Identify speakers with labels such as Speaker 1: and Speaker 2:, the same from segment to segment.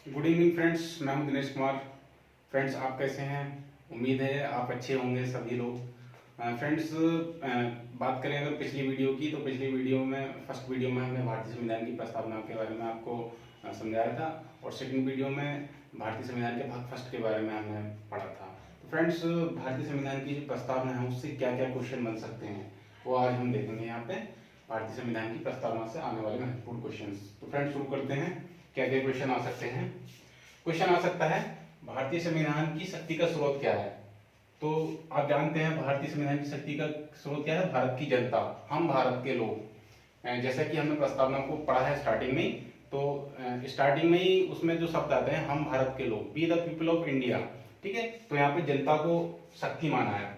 Speaker 1: Good evening friends, मैं हूं Dinesh Kumar. Friends, आप कैसे हैं? उम्मीद है आप अच्छे होंगे सभी लोग। फ्रेंड्स, बात करें अगर पिछली वीडियो की, तो पिछली वीडियो में फर्स्ट वीडियो में हमने भारतीय संविधान की प्रस्तावना के बारे में आपको समझाया था, और सेकंड वीडियो में भारतीय संविधान के भाग फर्स्ट के बारे में हमने पढ़ा था। तो फ्रेंड्स, भारतीय संविधान की जो प्रस्तावना है उससे क्या क्या क्वेश्चन बन सकते हैं वो आज हम देखेंगे यहाँ पे भारतीय संविधान की प्रस्तावना से आने वाले महत्वपूर्ण क्वेश्चन। तो फ्रेंड्स, शुरू करते हैं। क्या क्या क्वेश्चन आ सकते हैं? क्वेश्चन आ सकता है, भारतीय संविधान की शक्ति का स्रोत क्या है? तो आप जानते हैं भारतीय संविधान की शक्ति का स्रोत क्या है? भारत की जनता, हम भारत के लोग। जैसा कि हमने प्रस्तावना को पढ़ा है स्टार्टिंग में ही, तो स्टार्टिंग में ही उसमें जो शब्द आते हैं, हम भारत के लोग, be the people of India. ठीक है, तो यहाँ पे जनता को शक्ति माना है।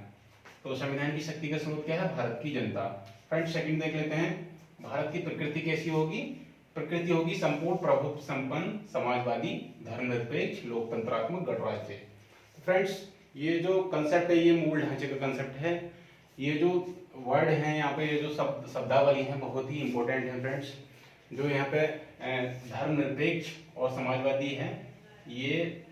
Speaker 1: तो संविधान की शक्ति का स्रोत क्या है? भारत की जनता। फ्रेंड्स, सेकंड देख लेते हैं, भारत की प्रकृति कैसी होगी? प्रकृति होगी संपूर्ण प्रभुत्व संपन्न समाजवादी धर्मनिरपेक्ष लोकतंत्रात्मक गणराज्य। फ्रेंड्स, ये जो कंसेप्ट है, ये मूल ढांचे का कंसेप्ट है। ये जो वर्ड है यहाँ पे, ये जो शब्दावली है, बहुत ही इंपॉर्टेंट है फ्रेंड्स। जो यहाँ पे धर्मनिरपेक्ष और समाजवादी है, ये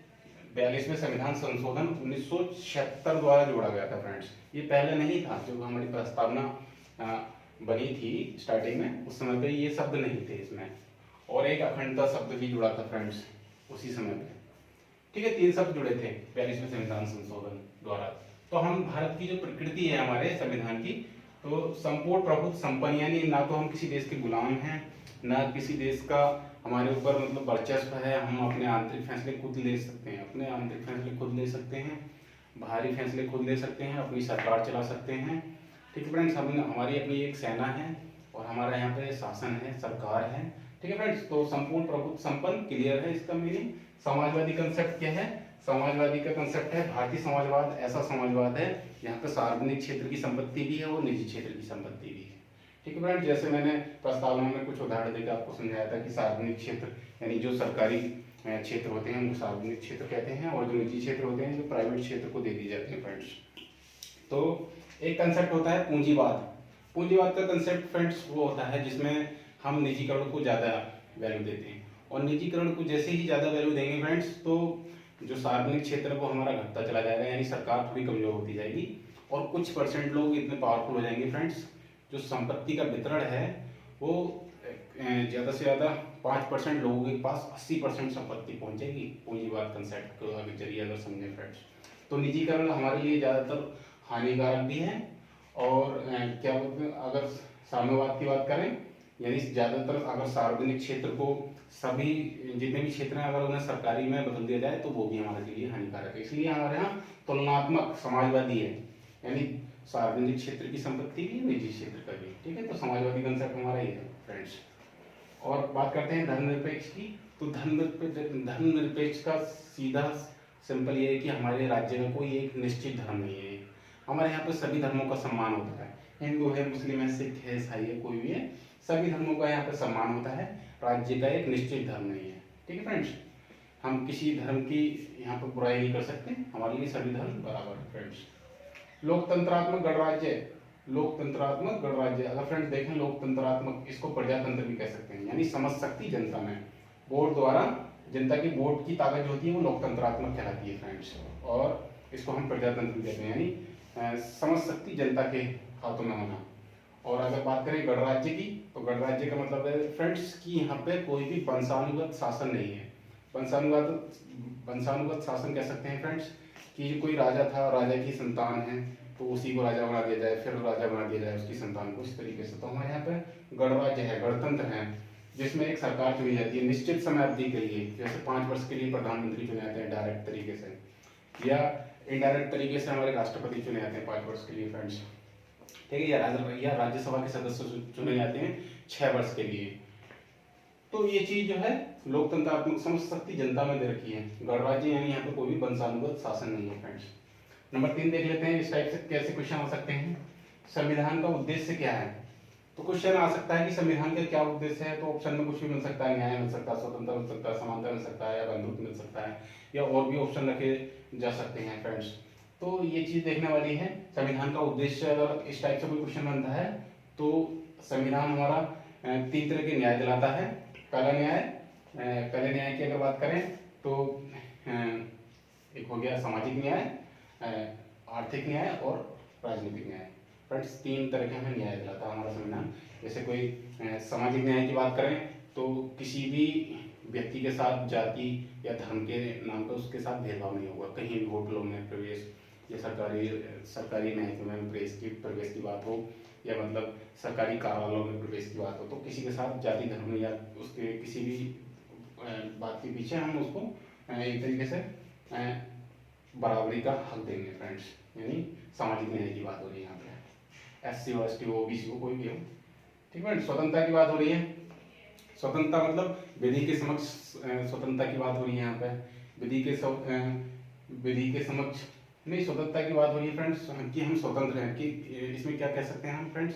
Speaker 1: 42वें संविधान संशोधन 1976 द्वारा जोड़ा गया था फ्रेंड्स। ये पहले नहीं था, जो हमारी प्रस्तावना बनी थी स्टार्टिंग में, उस समय पे ये शब्द नहीं थे इसमें। और एक अखंडता शब्द भी जुड़ा था फ्रेंड्स उसी समय पे। ठीक है, 3 शब्द जुड़े थे 42वें संविधान संशोधन द्वारा। तो हम भारत की जो प्रकृति है हमारे संविधान की, तो संपूर्ण प्रभुत्व संपन्न, यानी ना तो हम किसी देश के गुलाम हैं, ना किसी देश का हमारे ऊपर मतलब वर्चस्व है। हम अपने आंतरिक फैसले खुद ले सकते हैं, अपने आंतरिक फैसले खुद ले सकते हैं, बाहरी फैसले खुद ले सकते हैं, अपनी सरकार चला सकते हैं। ठीक है फ्रेंड्स, हम हमारी अपनी एक सेना है और हमारा यहाँ पे शासन है, सरकार है। ठीक है फ्रेंड्स, तो संपूर्ण प्रभुत्व संपन्न क्लियर है इसका मीनिंग। समाजवादी कंसेप्ट क्या है? समाजवादी का कंसेप्ट है भारतीय समाजवाद ऐसा समाजवाद है यहाँ पे सार्वजनिक क्षेत्र की संपत्ति भी है और निजी क्षेत्र की संपत्ति भी है। ठीक है फ्रेंड्स, जैसे मैंने प्रस्तावना में कुछ उदाहरण देकर आपको समझाया था कि सार्वजनिक क्षेत्र यानी जो सरकारी क्षेत्र होते हैं उनको सार्वजनिक क्षेत्र कहते हैं, और जो निजी क्षेत्र होते हैं जो प्राइवेट क्षेत्र को दे दिए जाते हैं फ्रेंड्स। तो एक कंसेप्ट होता है पूंजीवाद। पूंजीवाद का कंसेप्ट फ्रेंड्स वो होता है जिसमें हम निजीकरण को ज़्यादा वैल्यू देते हैं, और निजीकरण को जैसे ही ज़्यादा वैल्यू देंगे फ्रेंड्स, तो जो सार्वजनिक क्षेत्र वो हमारा घटता चला जाएगा, यानी सरकार थोड़ी कमजोर होती जाएगी, और कुछ परसेंट लोग इतने पावरफुल हो जाएंगे फ्रेंड्स। जो संपत्ति का वितरण है वो ज़्यादा से ज़्यादा 5% लोगों के पास 80% संपत्ति पहुंचेगी, पूंजीवाद कंसेप्ट को अगर जरिए अगर समझें फ्रेंड्स। तो निजीकरण हमारे लिए ज़्यादातर हानिकारक भी है, और क्या बोलते हैं, अगर साम्यवाद की बात करें, यानी ज़्यादातर अगर सार्वजनिक क्षेत्र को सभी जितने भी क्षेत्र हैं अगर उन्हें सरकारी में बदल दिया जाए तो वो भी हमारे लिए हानिकारक है। इसलिए हमारे यहाँ तुलनात्मक समाजवादी है, यानी सार्वजनिक क्षेत्र की संपत्ति भी, निजी क्षेत्र का भी। ठीक है, तो समाजवादी कंसेप्ट हमारा ये है फ्रेंड्स। और बात करते हैं धर्मनिरपेक्ष की। तो धर्मनिरपेक्ष का सीधा सिंपल ये है कि हमारे राज्य में कोई एक निश्चित धर्म नहीं है। हमारे यहाँ पे सभी धर्मों का सम्मान होता है, हिंदू है, मुस्लिम है, सिख है, ईसाई है, कोई भी है, सभी धर्मों का यहाँ पे सम्मान होता है। राज्य का एक निश्चित धर्म नहीं है। ठीक है फ्रेंड्स, हम किसी धर्म की यहाँ पर बुराई नहीं कर सकते, हमारे लिए सभी धर्म बराबर है फ्रेंड्स। लोकतंत्रात्मक गणराज्य। लोकतंत्रात्मक गणराज्य अगर फ्रेंड्स देखें, लोकतंत्रात्मक, इसको प्रजातंत्र भी कह सकते हैं, यानी समझ शक्ति जनता में, वोट द्वारा जनता की वोट की ताकत जो होती है वो लोकतंत्रात्मक कहलाती है फ्रेंड्स। और इसको हम प्रजातंत्र भी कहते हैं, यानी समझ शक्ति जनता के हाथों में होना। और अगर बात करें गणराज्य की, तो गणराज्य का मतलब है फ्रेंड्स कि यहाँ पे कोई भी वंशानुगत शासन नहीं है। वंशानुगत शासन कह सकते हैं फ्रेंड्स कि कोई राजा था, राजा की संतान है तो उसी को राजा बना दिया जाए, फिर राजा बना दिया जाए उसकी संतान को, इस तरीके से। तो हमारे यहाँ पे गणराज्य है, गणतंत्र है, जिसमें एक सरकार चुनी जाती है निश्चित समय अवधि के लिए। जैसे 5 वर्ष के लिए प्रधानमंत्री चुने जाते हैं डायरेक्ट तरीके से, या इनडायरेक्ट तरीके से हमारे राष्ट्रपति चुने जाते हैं 5 वर्ष के लिए फ्रेंड्स। ठीक है, या राज्यसभा के सदस्य चुने जाते हैं 6 वर्ष के लिए। तो ये चीज जो है लोकतंत्रात्मक समझ शक्ति जनता में दे रखी है। गणराज्य यानी यहाँ पे कोई भी वंशानुगत शासन नहीं है फ्रेंड्स। नंबर 3 देख लेते हैं, इस टाइप से कैसे क्वेश्चन आ सकते हैं। संविधान का उद्देश्य क्या है? तो क्वेश्चन आ सकता है कि संविधान का क्या उद्देश्य है, तो ऑप्शन में कुछ भी मिल सकता है, न्याय मिल सकता है, स्वतंत्रता मिल सकता है, समानता मिल सकता है, या बंधुत्व मिल सकता है, या और भी ऑप्शन रखे जा सकते हैं फ्रेंड्स। तो ये चीज देखने वाली है। संविधान का उद्देश्य अगर इस टाइप से कोई क्वेश्चन बनता है, तो संविधान हमारा 3 तरह के न्याय दिलाता है। पहला न्याय पहले न्याय की अगर बात करें तो एक हो गया सामाजिक न्याय, आर्थिक न्याय और राजनीतिक न्याय। फ्रेंड्स, तीन तरह के हमें न्याय दिलाता है हमारा संविधान। जैसे कोई सामाजिक न्याय की बात करें तो किसी भी व्यक्ति के साथ जाति या धर्म के नाम पर उसके साथ भेदभाव नहीं होगा। कहीं भी होटलों में प्रवेश या सरकारी महकमे में प्रवेश की बात हो, या मतलब सरकारी कार्यालयों में प्रवेश की बात हो, तो किसी के साथ जाति धर्म या उसके किसी भी बात के पीछे हम उसको एक तरीके से बराबरी का हक देंगे फ्रेंड्स। यानी सामाजिक न्याय की बात हो रही है यहाँ पे, SC हो, ST हो, OBC हो, कोई भी हो। ठीक है, स्वतंत्रता की बात हो रही है। स्वतंत्रता मतलब विधि के समक्ष स्वतंत्रता की बात हो रही है यहाँ पे। विधि के समक्ष नहीं, स्वतंत्रता की बात हो रही है फ्रेंड्स कि हम स्वतंत्र हैं। कि इसमें क्या कह सकते हैं हम फ्रेंड्स,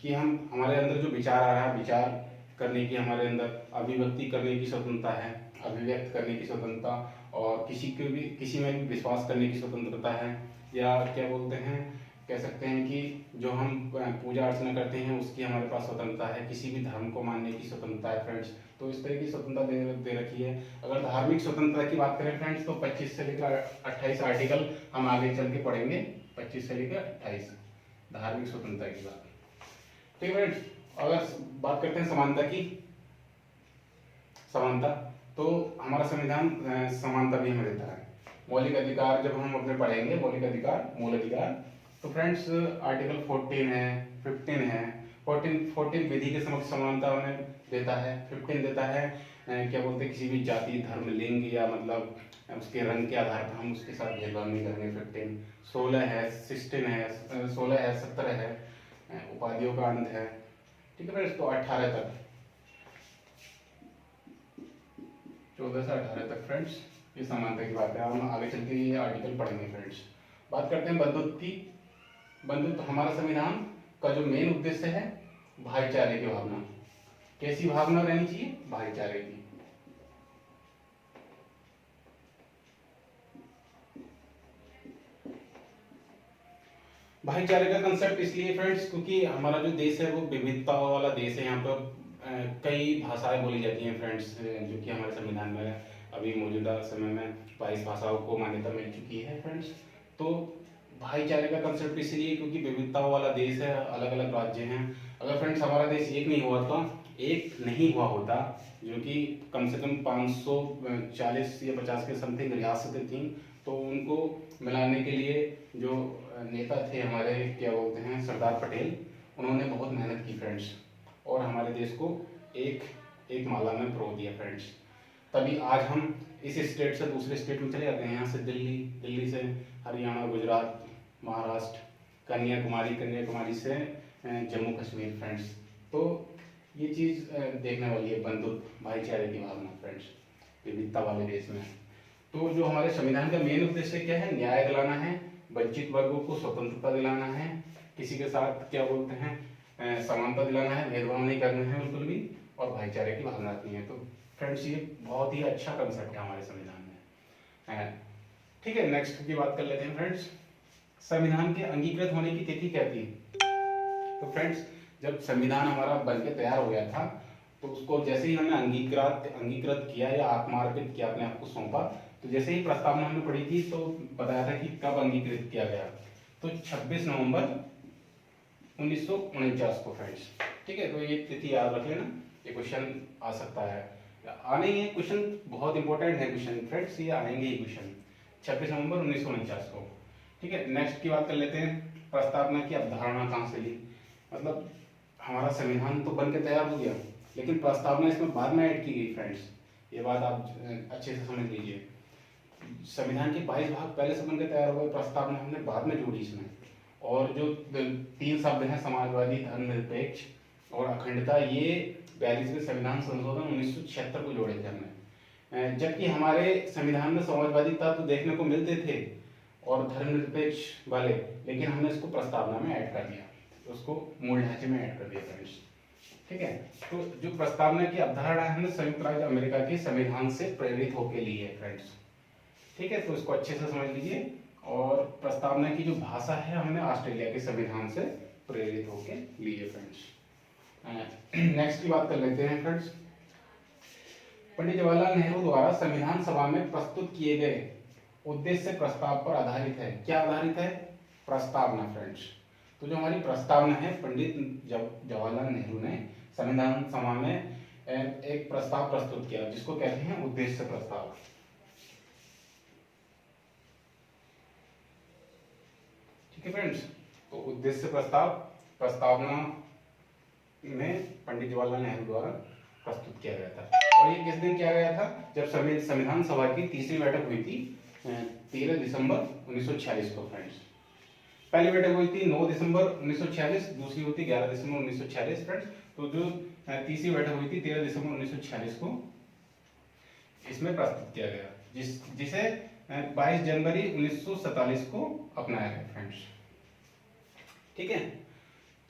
Speaker 1: कि हम हमारे अंदर जो विचार आ रहा है, विचार करने की हमारे अंदर अभिव्यक्ति करने की स्वतंत्रता है, अभिव्यक्त करने की स्वतंत्रता, और किसी में भी विश्वास करने की स्वतंत्रता है, या क्या बोलते हैं, कह सकते हैं कि जो हम पूजा अर्चना करते हैं उसकी हमारे पास स्वतंत्रता है, किसी भी धर्म को मानने की स्वतंत्रता है फ्रेंड्स। तो इस तरह की स्वतंत्रता दे रखी है। अगर धार्मिक स्वतंत्रता की बात करें फ्रेंड्स तो 25 से लेकर 28 आर्टिकल हम आगे चल के पढ़ेंगे। 25 से लेकर 28 धार्मिक स्वतंत्रता की बात। ठीक है फ्रेंड्स, अगर बात करते हैं समानता की, समानता तो हमारा संविधान समानता भी हमें देता है। मौलिक अधिकार जब हम अपने पढ़ेंगे, मौलिक अधिकार, मूल अधिकार, तो फ्रेंड्स आर्टिकल 14 है, 15 है। 14 विधि के समक्ष समानता हमें देता है। 15 देता है क्या बोलते हैं, किसी भी जाति धर्म लिंग या मतलब उसके रंग के आधार पर हम उसके साथ भेदभाव नहीं करेंगे। 15 16 है, 16 है, 16 है, 17 है, उपाधियों का अंत है। ठीक है फ्रेंड्स, तो 18 तक, 14 से 18 तक फ्रेंड्स ये समानता की बात है। हम आगे चल के ये आर्टिकल पढ़ेंगे फ्रेंड्स। बात करते हैं बंधुत्व की। बंधुत्व हमारा संविधान का जो मेन उद्देश्य है, भाईचारे की भावना। कैसी भावना रहनी चाहिए? भाईचारे की। भाईचारे का कंसेप्ट इसलिए फ्रेंड्स क्योंकि हमारा जो देश है वो विविधता वाला देश है। यहाँ पर कई भाषाएं बोली जाती हैं फ्रेंड्स, जो कि हमारे संविधान में अभी मौजूदा समय में 22 भाषाओं को मान्यता मिल चुकी है फ्रेंड्स। तो भाईचारे का कंसेप्ट इसलिए क्योंकि विविधता वाला देश है, अलग अलग राज्य हैं। अगर फ्रेंड्स हमारा देश एक नहीं हुआ होता, जो कि कम से कम 540 या 50 के समथिंग रियासतें थी, तो उनको मिलाने के लिए जो नेता थे हमारे, क्या बोलते हैं, सरदार पटेल, उन्होंने बहुत मेहनत की फ्रेंड्स, और हमारे देश को एक माला में पिरो दिया फ्रेंड्स। तभी आज हम इस स्टेट से दूसरे स्टेट में चले जाते हैं। यहाँ से दिल्ली से हरियाणा, गुजरात, महाराष्ट्र, कन्याकुमारी से जम्मू कश्मीर फ्रेंड्स। तो ये चीज़ देखने वाली है, बंधुत्व, भाईचारे की भावना फ्रेंड्स, विविधता वाले देश में। तो जो हमारे संविधान का मेन उद्देश्य क्या है? न्याय दिलाना है, वंचित वर्गों को स्वतंत्रता दिलाना है, किसी के साथ क्या बोलते हैं समानता दिलाना है, भेदभाव नहीं करना है बिल्कुल भी, और भाईचारे की भावना रखनी है। तो फ्रेंड्स ये बहुत ही अच्छा कंसेप्ट है हमारे संविधान में। ठीक है, नेक्स्ट की बात कर लेते हैं फ्रेंड्स। संविधान के अंगीकृत होने की तिथि क्या थी? तो फ्रेंड्स जब संविधान हमारा बनके तैयार हो गया था, तो उसको जैसे ही हमने अंगीकृत किया या आत्मार्पित किया, अपने आप को सौंपा, तो जैसे ही प्रस्तावना हमने पढ़ी थी तो बताया था कि कब अंगीकृत किया गया। तो 26 नवंबर 1949 को फ्रेंड्स। ठीक है, तो ये तिथि याद रख लेना, ये क्वेश्चन आ सकता है, आने ही क्वेश्चन, बहुत इंपॉर्टेंट है क्वेश्चन फ्रेंड्स, ये आएंगे ही क्वेश्चन 26 नवंबर 1949 को। ठीक है, नेक्स्ट की बात कर लेते हैं। प्रस्तावना की अवधारणा कहाँ से ली? मतलब हमारा संविधान तो बन के तैयार हो गया, लेकिन प्रस्तावना इसमें बाद में ऐड की गई फ्रेंड्स। ये बात आप अच्छे से समझ लीजिए। संविधान के 22 भाग पहले से बनकर तैयार हुए, प्रस्तावना हमने बाद में जोड़ी इसमें। और जो 3 शब्द हैं, समाजवादी, धर्मनिरपेक्ष और अखंडता, ये 42वें संविधान संशोधन 1976 को जोड़े थे हमने। जबकि हमारे संविधान में समाजवादी तत्व देखने को मिलते थे और धर्मनिरपेक्ष वाले, लेकिन हमने इसको प्रस्तावना में ऐड कर दिया, तो उसको मूल ढांचे में ऐड कर दिया फ्रेंड्स। ठीक है, तो जो प्रस्तावना की अवधारणा है, हमने संयुक्त राज्य अमेरिका के संविधान से प्रेरित होकर ली है फ्रेंड्स। ठीक है, तो इसको अच्छे से समझ लीजिए। और प्रस्तावना की जो भाषा है, हमने ऑस्ट्रेलिया के संविधान से प्रेरित होकर ली है फ्रेंड्स। नेक्स्ट की बात कर लेते हैं फ्रेंड्स। पंडित जवाहरलाल नेहरू द्वारा संविधान सभा में प्रस्तुत किए गए उद्देश्य प्रस्ताव पर आधारित है। क्या आधारित है? प्रस्तावना फ्रेंड्स। तो जो हमारी प्रस्तावना है, पंडित जवाहरलाल नेहरू ने संविधान सभा में एक प्रस्ताव प्रस्तुत किया जिसको कहते हैं उद्देश्य प्रस्ताव। ठीक है फ्रेंड्स, तो उद्देश्य प्रस्ताव प्रस्तावना में पंडित जवाहरलाल नेहरू द्वारा प्रस्तुत किया गया था। और ये किस दिन किया गया था? जब संविधान सभा की तीसरी बैठक हुई थी 13 दिसंबर 1946 को फ्रेंड्स। पहली बैठक हुई थी 9 दिसंबर 1946, दूसरी हुई थी 11 दिसंबर 1946 फ्रेंड्स। तो जो तीसरी बैठक हुई थी 13 दिसंबर 1946 को इसमें प्रस्तुत किया गया, जिसे 22 जनवरी 1947 को अपनाया गया फ्रेंड्स। ठीक है,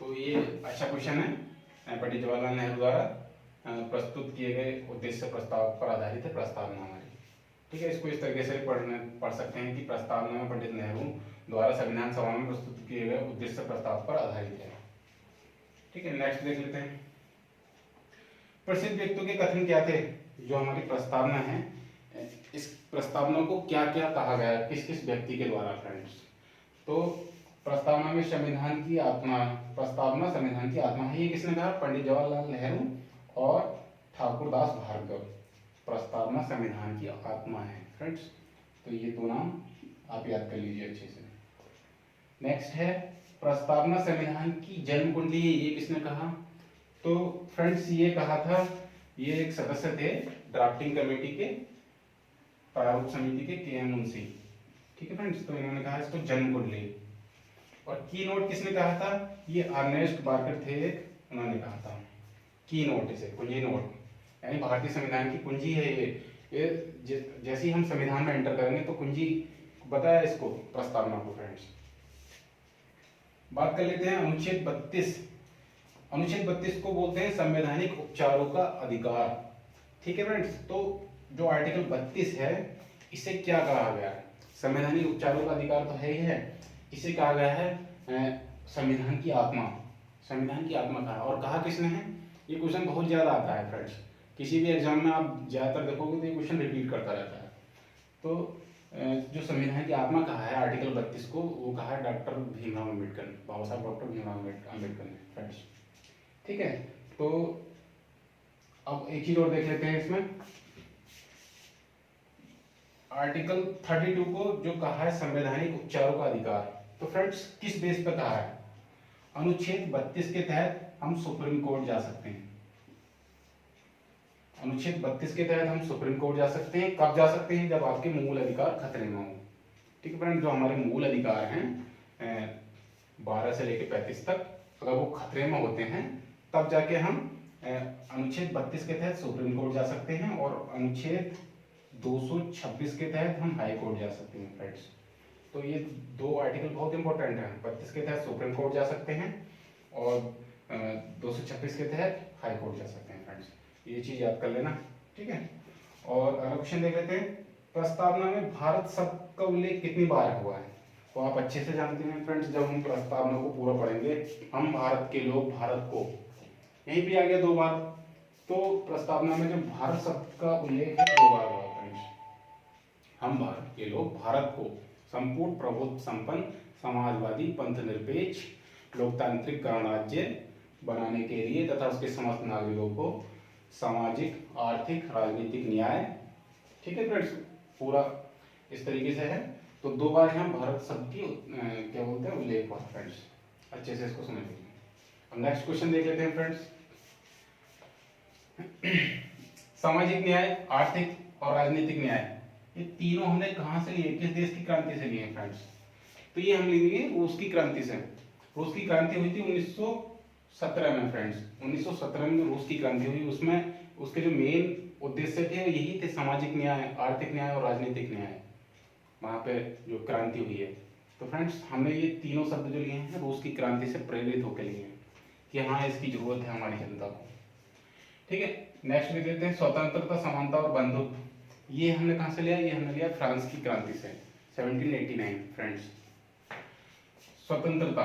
Speaker 1: तो ये अच्छा क्वेश्चन है। पंडित जवाहरलाल नेहरू द्वारा प्रस्तुत किए गए उद्देश्य प्रस्ताव पर आधारित है प्रस्तावना हमारी। ठीक है, इसको इस तरीके से पढ़ सकते हैं कि प्रस्तावना में पंडित नेहरू द्वारा संविधान सभा में प्रस्तुत किए गए उद्देश्य प्रस्ताव पर आधारित है। ठीक है, नेक्स्ट देख लेते हैं। प्रसिद्ध व्यक्तियों के कथन क्या थे? जो हमारी प्रस्तावना है, इस प्रस्तावना को क्या क्या कहा गया, किस किस व्यक्ति के द्वारा फ्रेंड्स? तो प्रस्तावना में संविधान की आत्मा, प्रस्तावना संविधान की आत्मा है, ये किसने कहा? पंडित जवाहरलाल नेहरू और ठाकुरदास भार्गव। प्रस्तावना संविधान की आत्मा है फ्रेंड्स। तो ये दो नाम आप याद कर लीजिए अच्छे से। नेक्स्ट है प्रस्तावना संविधान की जन्म कुंडली, ये किसने कहा? तो फ्रेंड्स ये कहा था, ये एक सदस्य थे ड्राफ्टिंग कमेटी के, प्रारूप समिति के के.एम. मुंशी। ठीक है फ्रेंड्स, तो इन्होंने कहा इसको जन्म कुंडली। और की नोट किसने कहा था? ये अर्नेस्ट बार्कर थे, उन्होंने कहा था की नोट, इसे कुंजी नोट, यानी भारतीय संविधान की कुंजी है ये जैसे ही हम संविधान में एंटर करेंगे तो कुंजी बताया इसको, प्रस्तावना को फ्रेंड्स। बात कर लेते हैं अनुच्छेद 32। अनुच्छेद 32 को बोलते हैं संवैधानिक उपचारों का अधिकार। ठीक है फ्रेंड्स, तो जो आर्टिकल 32 है इसे क्या कहा गया है? संवैधानिक उपचारों का अधिकार तो है ही है, इसे कहा गया है संविधान की आत्मा। संविधान की आत्मा कहा, और कहा किसने है? ये क्वेश्चन बहुत ज्यादा आता है फ्रेंड्स, किसी भी एग्जाम में आप ज्यादातर देखोगे तो ये क्वेश्चन रिपीट करता रहता है। तो जो संविधान की आत्मा कहा है आर्टिकल 32 को, वो कहा है डॉक्टर भीमराव अम्बेडकर, बाबा साहब डॉक्टर भीमराव अम्बेडकर ने फ्रेंड्स। ठीक है, तो अब एक चीज और देख लेते हैं इसमें। आर्टिकल 32 को जो कहा है संवैधानिक उपचारों का अधिकार, तो फ्रेंड्स किस बेस पर कहा है? अनुच्छेद 32 के तहत हम सुप्रीम कोर्ट जा सकते हैं। अनुच्छेद 32 के तहत हम सुप्रीम कोर्ट जा सकते हैं। कब जा सकते हैं? जब आपके मूल अधिकार खतरे में हो। ठीक है फ्रेंड, जो हमारे मूल अधिकार हैं 12 से लेकर 35 तक, अगर वो खतरे में होते हैं तब जाके हम अनुच्छेद 32 के तहत सुप्रीम कोर्ट जा सकते हैं, और अनुच्छेद 226 के तहत हम हाई कोर्ट जा सकते हैं फ्रेंड्स। तो ये दो आर्टिकल बहुत इंपॉर्टेंट है। 32 के तहत सुप्रीम कोर्ट जा सकते हैं और 226 के तहत हाई कोर्ट जा सकते हैं फ्रेंड्स, ये चीज याद कर लेना। ठीक है, और अगला क्वेश्चन देख लेते हैं। प्रस्तावना में भारत शब्द का उल्लेख कितनी बार हुआ है? तो आप अच्छे से जानते हैं फ्रेंड्स, जब हम प्रस्तावना को पूरा पढ़ेंगे, हम भारत के लोग भारत को, यहीं पे आ गया 2 बार। तो प्रस्तावना में जो भारत शब्द का उल्लेख है 2 बार हुआ फ्रेंड्स। हम भारत के लोग भारत को संपूर्ण प्रभुत्व संपन्न समाजवादी पंथ निरपेक्ष लोकतांत्रिक गणराज्य बनाने के लिए तथा उसके समस्त नागरिकों को सामाजिक आर्थिक राजनीतिक न्याय, ठीक है फ्रेंड्स, पूरा इस तरीके से है। तो 2 बार हम भारत शब्द की क्या बोलते हैं उल्लेख हुआ फ्रेंड्स, अच्छे से इसको समझ लीजिए। अब नेक्स्ट क्वेश्चन देख लेते हैं फ्रेंड्स। सामाजिक न्याय, आर्थिक और राजनीतिक न्याय, ये तीनों हमने कहां से लिए? किस देश की क्रांति से लिए हैं फ्रेंड्स? तो ये हम लेंगे रूस की क्रांति से। रूस की क्रांति हुई थी 1917 में फ्रेंड्स। 1917 में रूस की क्रांति हुई, उसमें उसके जो मेन उद्देश्य थे यही थे, सामाजिक न्याय, आर्थिक न्याय और राजनीतिक न्याय, वहां पे जो क्रांति हुई है। तो फ्रेंड्स हमने ये तीनों शब्द जो लिए हैं रूस की क्रांति से प्रेरित होकर लिए हैं कि हाँ इसकी जरूरत है हमारी जनता को। ठीक है, नेक्स्ट लिख लेते हैं स्वतंत्रता, समानता और बंधुत्व। ये हमने कहां से लिया? ये हमने लिया फ्रांस की क्रांति से 1789 फ्रेंड्स। स्वतंत्रता,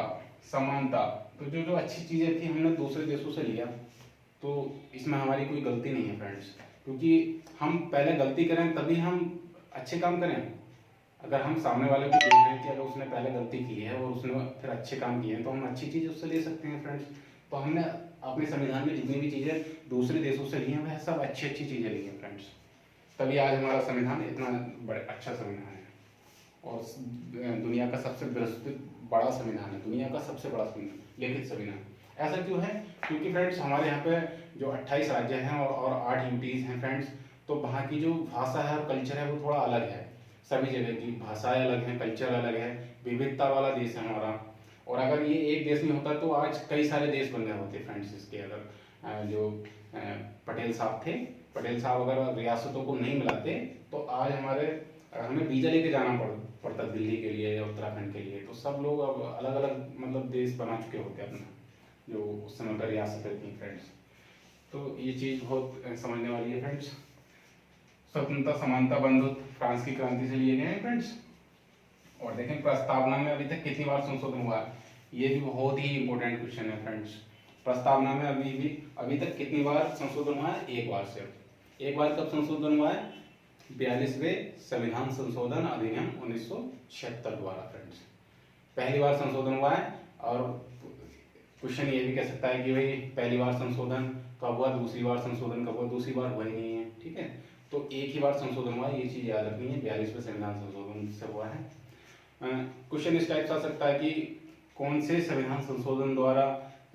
Speaker 1: समानता, तो जो अच्छी चीजें थी हमने दूसरे देशों से लिया, तो इसमें हमारी कोई गलती नहीं है फ्रेंड्स। क्योंकि हम पहले गलती करें तभी हम अच्छे काम करें। अगर हम सामने वाले को देख रहे हैं कि अगर उसने पहले गलती की है और उसने फिर अच्छे काम किए हैं तो हम अच्छी चीज़ उससे ले सकते हैं फ्रेंड्स। तो हमने अपने संविधान में जितनी भी चीज़ें दूसरे देशों से ली हैं वह सब अच्छी अच्छी चीज़ें ली हैं फ्रेंड्स, तभी आज हमारा संविधान इतना बड़ा अच्छा संविधान है और दुनिया का सबसे बड़ा संविधान है, दुनिया का सबसे बड़ा संविधान, लिखित संविधान। ऐसा क्यों है? क्योंकि फ्रेंड्स हमारे यहाँ पे जो 28 राज्य हैं और 8 यूटीज़ हैं फ्रेंड्स, तो वहाँ की जो भाषा है और कल्चर है वो थोड़ा अलग है। सभी जगह की भाषाएं अलग हैं, कल्चर अलग है, विविधता वाला देश है हमारा। और अगर ये एक देश में होता तो आज कई सारे देश बन गए होते फ्रेंड्स। इसके अगर जो पटेल साहब थे, पटेल साहब अगर रियासतों को नहीं मिलाते तो आज हमें वीज़ा लेके जाना पड़ता दिल्ली के लिए या उत्तराखंड के लिए, तो सब लोग अब अलग अलग मतलब देश बना चुके होते अपना, जो उस समय पर रियासतें थी फ्रेंड्स। तो ये चीज़ बहुत समझने वाली है फ्रेंड्स। स्वतंत्रता, समानता, बंधुत्व फ्रांस की क्रांति से लिए गए हैं फ्रेंड्स। और देखें प्रस्तावना में अभी तक कितनी बार संशोधन हुआ है, ये भी बहुत ही इंपॉर्टेंट क्वेश्चन है फ्रेंड्स। प्रस्तावना में अभी तक कितनी बार संशोधन हुआ है? एक बार सिर्फ। एक बार कब संशोधन हुआ है? 42वें संविधान संशोधन अधिनियम 1976 द्वारा फ्रेंड्स पहली बार संशोधन हुआ है। और क्वेश्चन ये भी कह सकता है कि भाई पहली बार संशोधन कब हुआ, दूसरी बार संशोधन कब हुआ? दूसरी बार हुआ ही नहीं है, ठीक है। तो एक ही बार संशोधन हुआ है, ये चीज़ याद रखनी है, 42वें संविधान संशोधन से हुआ है। क्वेश्चन इस टाइप से आ सकता है कि कौन से संविधान संशोधन द्वारा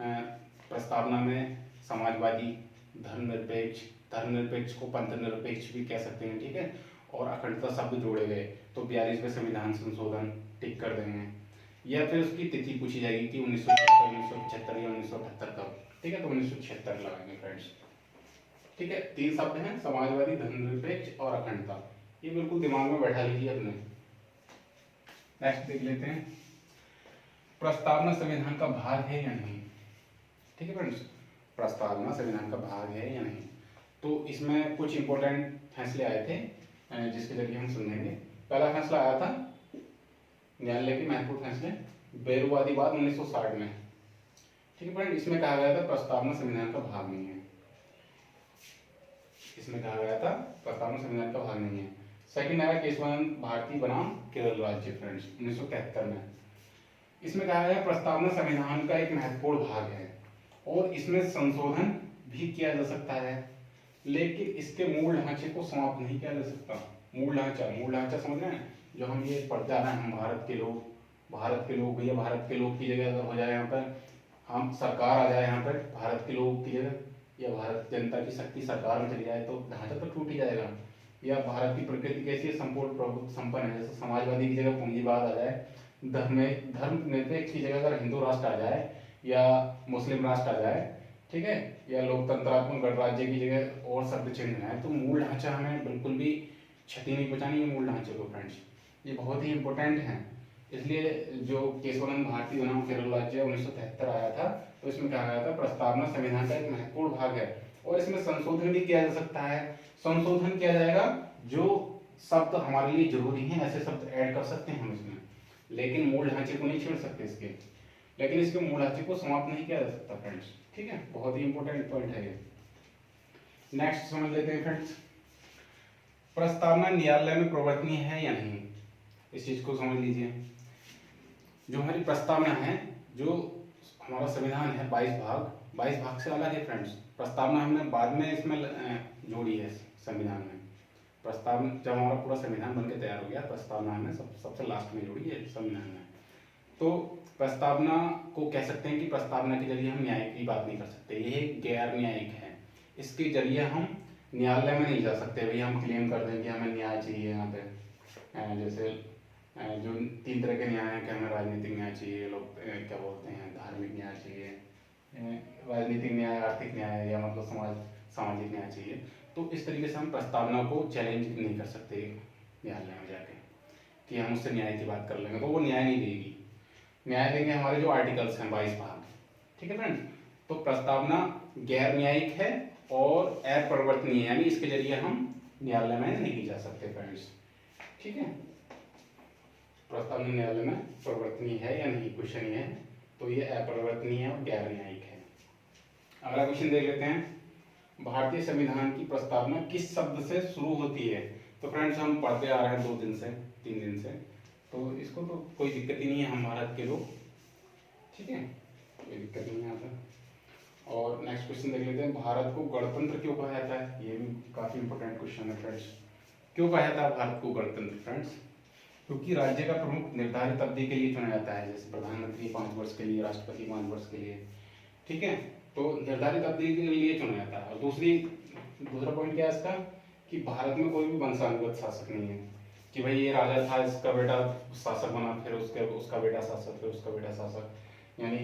Speaker 1: प्रस्तावना में समाजवादी, धर्मनिरपेक्ष को पंथनिरपेक्ष भी कह सकते हैं, ठीक है, और अखंडता शब्द जोड़े गए, तो 42वें संविधान संशोधन टिक कर देंगे। या फिर उसकी तिथि पूछी जाएगी कि 1976, 1975 या 1978 कब, ठीक है, तो 1976 लगाएंगे फ्रेंड्स, ठीक है। 3 शब्द हैं, समाजवादी, धर्मनिरपेक्ष और अखंडता, ये बिल्कुल दिमाग में बैठा लीजिए अपने। नेक्स्ट देख लेते हैं, प्रस्तावना संविधान का भाग है या नहीं, ठीक है फ्रेंड्स। प्रस्तावना संविधान का भाग है या नहीं, तो इसमें कुछ इंपॉर्टेंट फैसले आए थे जिसके जरिए हम समझेंगे। पहला फैसला आया था न्यायालय के महत्वपूर्ण फैसले बेरुवादीवाद 1960 में, ठीक है फ्रेंड। इसमें कहा गया था प्रस्तावना संविधान का भाग नहीं है, इसमें कहा गया था प्रस्तावना संविधान का भाग नहीं है। सेकंड आया केशवानंद भारती बनाम केरल राज्य फ्रेंड्स 1973 में। इसमें कहा गया प्रस्तावना संविधान का एक महत्वपूर्ण भाग है और इसमें संशोधन भी किया जा सकता है, लेकिन इसके मूल ढांचे को समाप्त नहीं किया जा सकता। मूल ढांचा समझ रहे हैं, जो हम ये पढ़ते आ रहे हैं, हम भारत के लोग भैया, भारत के लोग की जगह अगर हो जाए यहाँ पर, हम सरकार आ जाए यहाँ पर भारत के लोग की जगह, या भारत जनता की शक्ति सरकार में चली जाए तो ढांचा तो टूट ही जाएगा। या भारत की प्रकृति कैसी है, संपूर्ण प्रभुत्व संपन्न है, जैसे समाजवादी की जगह पूंजीवाद आ जाए, धर्मनिरपेक्ष की जगह अगर हिंदू राष्ट्र आ जाए या मुस्लिम राष्ट्र आ जाए, ठीक है, या लोकतंत्रात्मक गणराज्य की जगह और शब्द चिन्ह है, तो मूल ढांचा हमें बिल्कुल भी क्षति नहीं पहुंचानी है मूल ढांचे को फ्रेंड्स, ये बहुत ही इंपॉर्टेंट है। इसलिए जो केशवानंद भारती बनाम केरल राज्य 1973 आया था, तो इसमें कहा गया था प्रस्तावना संविधान का एक महत्वपूर्ण भाग है और इसमें संशोधन भी किया जा सकता है। संशोधन किया जाएगा, जो शब्द हमारे लिए जरूरी हैं ऐसे शब्द ऐड कर सकते हैं हम इसमें, लेकिन मूल ढांचे को नहीं छेड़ सकते इसके, लेकिन इसके मूल ढांचे को समाप्त नहीं किया जा सकता फ्रेंड्स, ठीक है। बहुत ही इंपॉर्टेंट पॉइंट है ये। नेक्स्ट समझ लेते हैं फ्रेंड्स, प्रस्तावना न्यायालय में प्रवर्तनीय है या नहीं, इस चीज को समझ लीजिए। जो हमारी प्रस्तावना है, जो हमारा संविधान है 22 भाग से अलग है फ्रेंड्स। प्रस्तावना हमने बाद में इसमें जोड़ी है संविधान में। प्रस्तावना जब हमारा पूरा संविधान बनकर तैयार हो गया, प्रस्तावना हमने सबसे लास्ट में जोड़ी है संविधान में। तो प्रस्तावना को कह सकते हैं कि प्रस्तावना के जरिए हम न्याय की बात नहीं कर सकते, ये गैर न्यायिक है। इसके जरिए हम न्यायालय में नहीं जा सकते, भाई हम क्लेम कर दें कि हमें न्याय चाहिए यहाँ पे। जैसे जो 3 तरह के न्याय हैं कि हमें राजनीतिक न्याय चाहिए, लोग क्या बोलते हैं धार्मिक न्याय चाहिए, राजनीतिक न्याय, आर्थिक न्याय, या मतलब सामाजिक न्याय चाहिए। तो इस तरीके से हम प्रस्तावना को चैलेंज नहीं कर सकते न्यायालय में जाके कि हम उससे न्याय की बात कर लेंगे, तो वो न्याय नहीं देगी। न्याय देंगे हमारे जो आर्टिकल्स हैं 22 भाग, ठीक है फ्रेंड। तो प्रस्तावना गैर न्यायिक है और अपरिवर्तनीय, यानी इसके जरिए हम न्यायालय में नहीं जा सकते फ्रेंड्स, ठीक है। प्रस्तावना न्यायालय में परिवर्तनीय है या नहीं, क्वेश्चन ये है, तो ये अपरिवर्तनीय है और गैर न्यायिक है। अगला क्वेश्चन देख लेते हैं, भारतीय संविधान की प्रस्तावना किस शब्द से शुरू होती है? तो फ्रेंड्स हम पढ़ते आ रहे हैं 2 दिन से, 3 दिन से, तो इसको तो कोई दिक्कत ही नहीं है हम भारत के लोग, ठीक है, कोई दिक्कत नहीं है यहाँ पर। और नेक्स्ट क्वेश्चन देख लेते हैं, भारत को गणतंत्र क्यों कहा जाता है? ये भी काफी इंपॉर्टेंट क्वेश्चन है फ्रेंड्स। क्यों कहा जाता है भारत को गणतंत्र फ्रेंड्स? क्योंकि राज्य का प्रमुख निर्धारित अवधि के लिए चुना जाता है, जैसे प्रधानमंत्री 5 वर्ष के लिए, राष्ट्रपति 5 वर्ष के लिए, ठीक है, तो निर्धारित अवधि के लिए चुना जाता है। और दूसरा पॉइंट क्या है इसका, कि भारत में कोई भी वंशानुगत शासक नहीं है, कि भाई ये राजा था, इसका बेटा शासक बना, फिर उसका बेटा शासक, फिर उसका बेटा शासक, यानी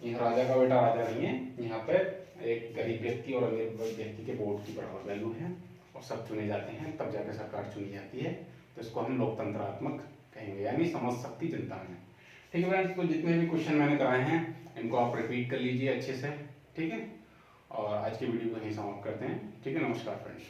Speaker 1: यह राजा का बेटा राजा नहीं है। यहाँ पे एक गरीब व्यक्ति और अमीर व्यक्ति के वोट की बराबर वैल्यू है, और सब चुने जाते हैं, तब जाकर सरकार चुनी जाती है। तो इसको हम लोकतंत्रात्मक कहेंगे, यानी समझ शक्ति जनता में। ठीक है फ्रेंड्स, तो जितने भी क्वेश्चन मैंने कराए हैं इनको आप रिपीट कर लीजिए अच्छे से, ठीक है। और आज की वीडियो को यहीं समाप्त करते हैं, ठीक है। नमस्कार फ्रेंड्स।